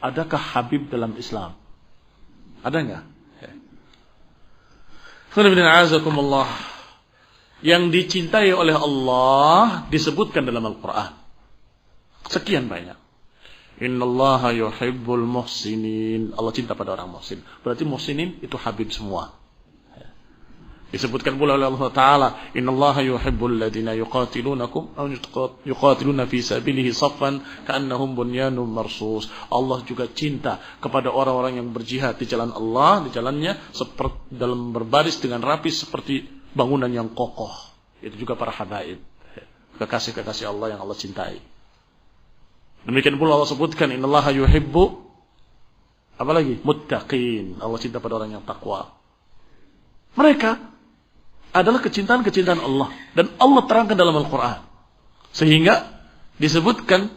Adakah Habib dalam Islam? Ada enggak? Alhamdulillah. Yang dicintai oleh Allah disebutkan dalam Al-Quran. Sekian banyak. Innallaha yuhibbul muhsinin. Allah cinta pada orang muhsin. Berarti muhsinin itu Habib semua. Disebutkan pula oleh Allah Ta'ala, innallaha yuhibbul ladina yuqatilunakum aw yuqatiluna fi sabilihi saffan ka'annahum bunyanun marsus. Allah juga cinta kepada orang-orang yang berjihad di jalan Allah, di jalannya seperti dalam berbaris dengan rapi seperti bangunan yang kokoh. Itu juga para habaib, kekasih-kekasih Allah yang Allah cintai. Demikian pula Allah sebutkan innallaha yuhibbu apalagi muttaqin. Allah cinta pada orang yang takwa. Mereka adalah kecintaan-kecintaan Allah. Dan Allah terangkan dalam Al-Quran. Sehingga disebutkan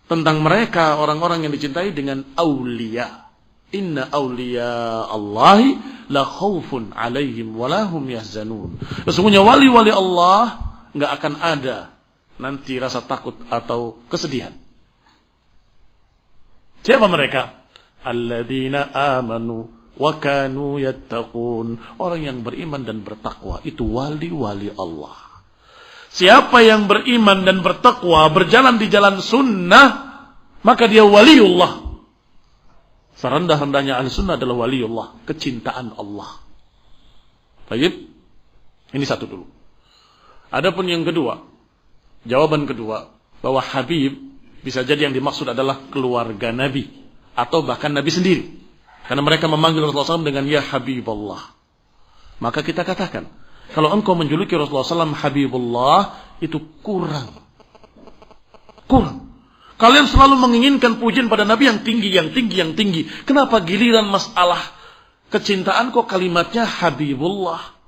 tentang mereka, orang-orang yang dicintai dengan awliya. Inna awliya Allahi la khawfun alaihim walahum yahzanun. Sesungguhnya wali-wali Allah gak akan ada nanti rasa takut atau kesedihan. Siapa mereka? Alladzina amanu wa kanu yattaqun. Orang yang beriman dan bertakwa itu wali-wali Allah. Siapa yang beriman dan bertakwa, berjalan di jalan sunnah, maka dia waliullah. Serendah-rendahnya ahli sunnah adalah waliullah, kecintaan Allah. Baik, ini satu dulu. Adapun yang kedua, jawaban kedua, bahwa Habib bisa jadi yang dimaksud adalah keluarga Nabi atau bahkan Nabi sendiri. Karena mereka memanggil Rasulullah SAW dengan ya Habibullah. Maka kita katakan, kalau engkau menjuluki Rasulullah SAW Habibullah, itu kurang. Kalian selalu menginginkan pujian pada Nabi yang tinggi, yang tinggi, yang tinggi. Kenapa giliran masalah kecintaan kok kalimatnya Habibullah?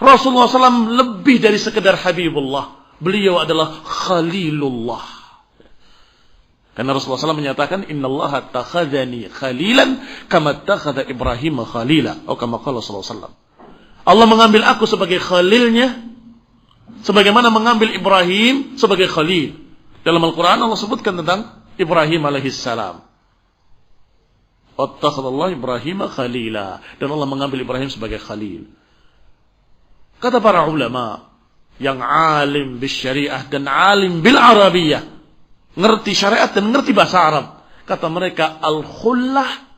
Rasulullah SAW lebih dari sekedar Habibullah. Beliau adalah Khalilullah. Karena Rasulullah SAW menyatakan innallaha takhadhani khalilan kama takhadha Ibrahim khalila atau kama qala sallallahu alaihi wasallam. Allah mengambil aku sebagai khalilnya sebagaimana mengambil Ibrahim sebagai khalil. Dalam Al-Qur'an Allah sebutkan tentang Ibrahim alaihi salam. Wattakhadallahu Ibrahim khalila, dan Allah mengambil Ibrahim sebagai khalil. Kata para ulama yang alim bis syariah dan alim bil arabiyah, ngerti syariat dan ngerti bahasa Arab, kata mereka al-khullah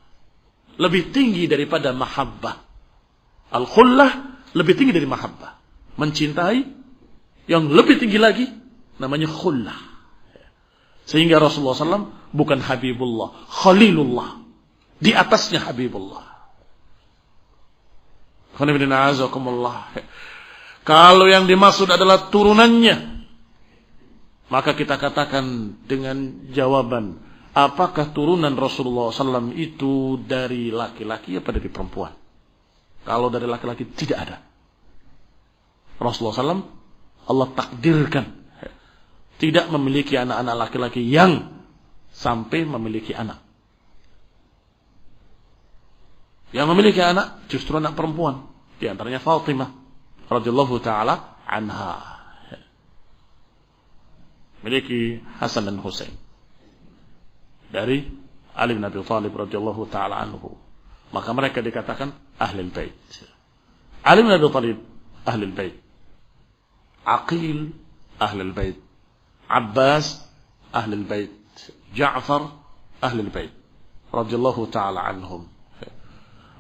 lebih tinggi daripada mahabbah. Al-khullah lebih tinggi dari mahabbah. Mencintai yang lebih tinggi lagi namanya khullah. Sehingga Rasulullah SAW bukan Habibullah, Khalilullah, di atasnya Habibullah. Kalau yang dimaksud adalah turunannya, maka kita katakan dengan jawaban, apakah turunan Rasulullah SAW itu dari laki-laki atau dari perempuan? Kalau dari laki-laki tidak ada. Rasulullah SAW Allah takdirkan tidak memiliki anak-anak laki-laki yang sampai memiliki anak. Yang memiliki anak justru anak perempuan, di antaranya Fatimah radhiyallahu taala anha. Miliki Hasan dan Husain dari Ali bin Abi Thalib radhiyallahu taala anhu. Maka mereka dikatakan Ahlul Bait. Ali bin Abi Thalib Ahlul Bait, Aqil Ahlul Bait, Abbas Ahlul Bait, Ja'far Ahlul Bait radhiyallahu taala anhum.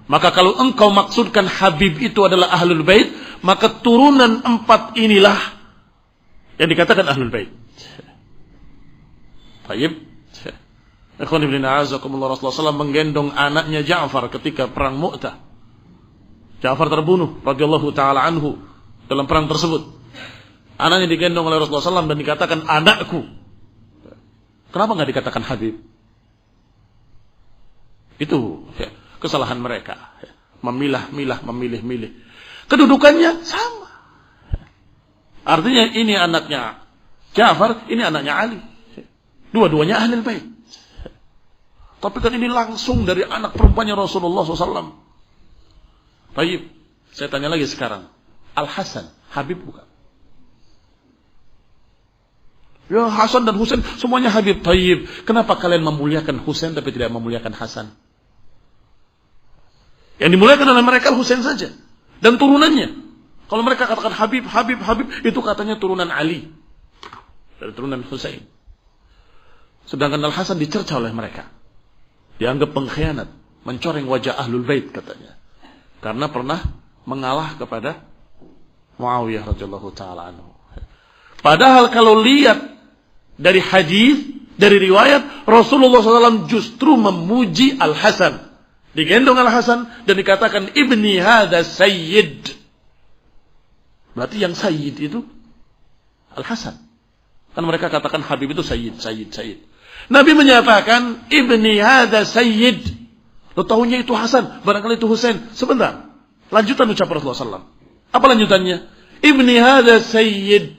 Maka kalau engkau maksudkan Habib itu adalah Ahlul Bait, maka turunan 4 inilah yang dikatakan Ahlul Bait. Baik. Ikhwan ibn a'azakumullah, Rasulullah SAW menggendong anaknya Ja'far ketika perang Mu'tah. Ja'far terbunuh radhiyallahu taala anhu dalam perang tersebut. Anaknya digendong oleh Rasulullah SAW dan dikatakan anakku. Kenapa enggak dikatakan Habib? Itu kesalahan mereka. Memilih. Kedudukannya sama. Artinya ini anaknya Ja'far, ini anaknya Ali. Dua-duanya Ahlul Bait. Tapi kan ini langsung dari anak perempuannya Rasulullah SAW. Baik, saya tanya lagi sekarang. Al-Hasan, Habib bukan? Ya Hasan dan Husain semuanya Habib Thayyib. Kenapa kalian memuliakan Husain tapi tidak memuliakan Hasan? Yang dimuliakan oleh mereka Husain saja dan turunannya. Kalau mereka katakan Habib, itu katanya turunan Ali dari turunan Husain. Sedangkan Al Hasan dicerca oleh mereka, dianggap pengkhianat, mencoreng wajah Ahlul Bait katanya, karena pernah mengalah kepada Muawiyah radhiyallahu taala anhu. Padahal kalau lihat dari hadis, dari riwayat, Rasulullah SAW justru memuji Al Hasan, digendong Al Hasan dan dikatakan ibni hadza sayyid. Berarti yang sayyid itu Al Hasan. Kan mereka katakan Habib itu sayyid. Nabi menyatakan ibni hadza sayyid. Lo tahunya itu Hasan, barangkali itu Husain. Sebentar. Lanjutan ucapan Rasulullah SAW. Apa lanjutannya? Ibni hadza sayyid,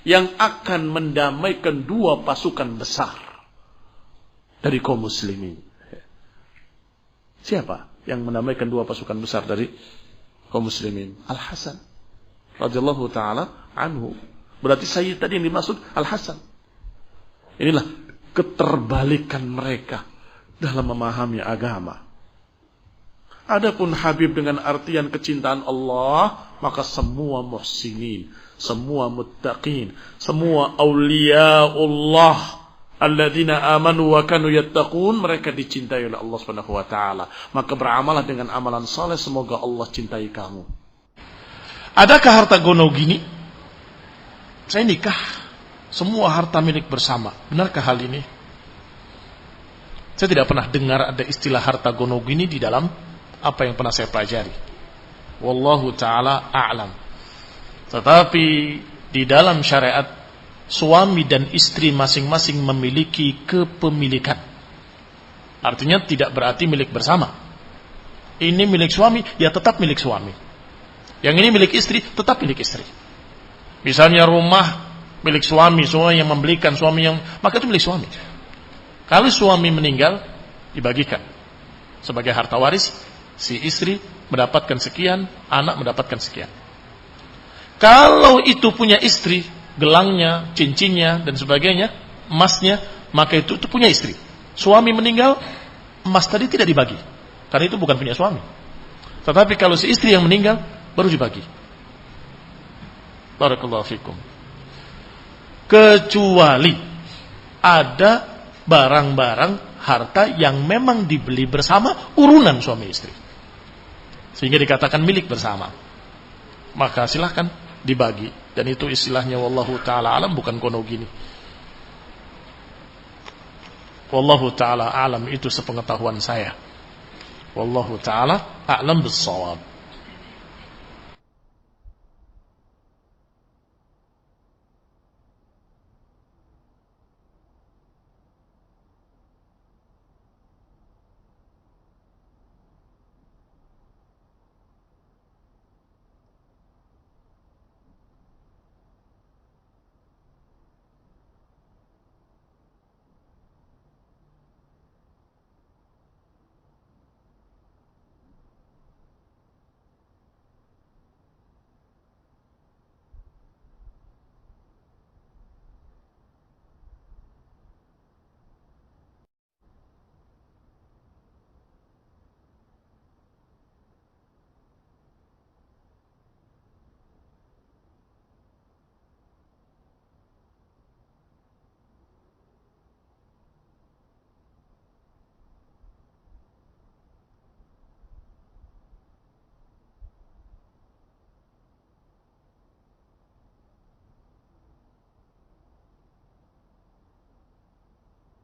yang akan mendamaikan dua pasukan besar dari kaum muslimin. Siapa yang mendamaikan dua pasukan besar dari kaum muslimin? Al Hasan radhiyallahu taala anhu. Berarti sayyid tadi yang dimaksud Al Hasan. Inilah keterbalikan mereka dalam memahami agama. Adapun Habib dengan artian kecintaan Allah, maka semua muhsinin, semua muttaqin, semua awliyaullah alladzina amanu wa kanu yattaqun, mereka dicintai oleh Allah Subhanahu wa taala. Maka beramalah dengan amalan saleh, semoga Allah cintai kamu. Adakah harta gono gini? Saya nikah, semua harta milik bersama. Benarkah hal ini? Saya tidak pernah dengar ada istilah harta gono gini di dalam apa yang pernah saya pelajari. Wallahu ta'ala a'lam. Tetapi di dalam syariat, suami dan istri masing-masing memiliki kepemilikan. Artinya tidak berarti milik bersama. Ini milik suami, ya tetap milik suami. Yang ini milik istri, tetap milik istri. Misalnya rumah milik suami, suami yang membelikan, suami yang, maka itu milik suami. Kalau suami meninggal, dibagikan sebagai harta waris. Si istri mendapatkan sekian, anak mendapatkan sekian. Kalau itu punya istri, gelangnya, cincinnya, dan sebagainya, emasnya, maka itu punya istri. Suami meninggal, emas tadi tidak dibagi, karena itu bukan punya suami. Tetapi kalau si istri yang meninggal, baru dibagi. Barakallahu fikum. Kecuali ada barang-barang harta yang memang dibeli bersama, urunan suami istri, sehingga dikatakan milik bersama, maka silahkan dibagi. Dan itu istilahnya wallahu ta'ala alam, bukan kono gini. Wallahu ta'ala alam, itu sepengetahuan saya. Wallahu ta'ala a'lam bis-shawab.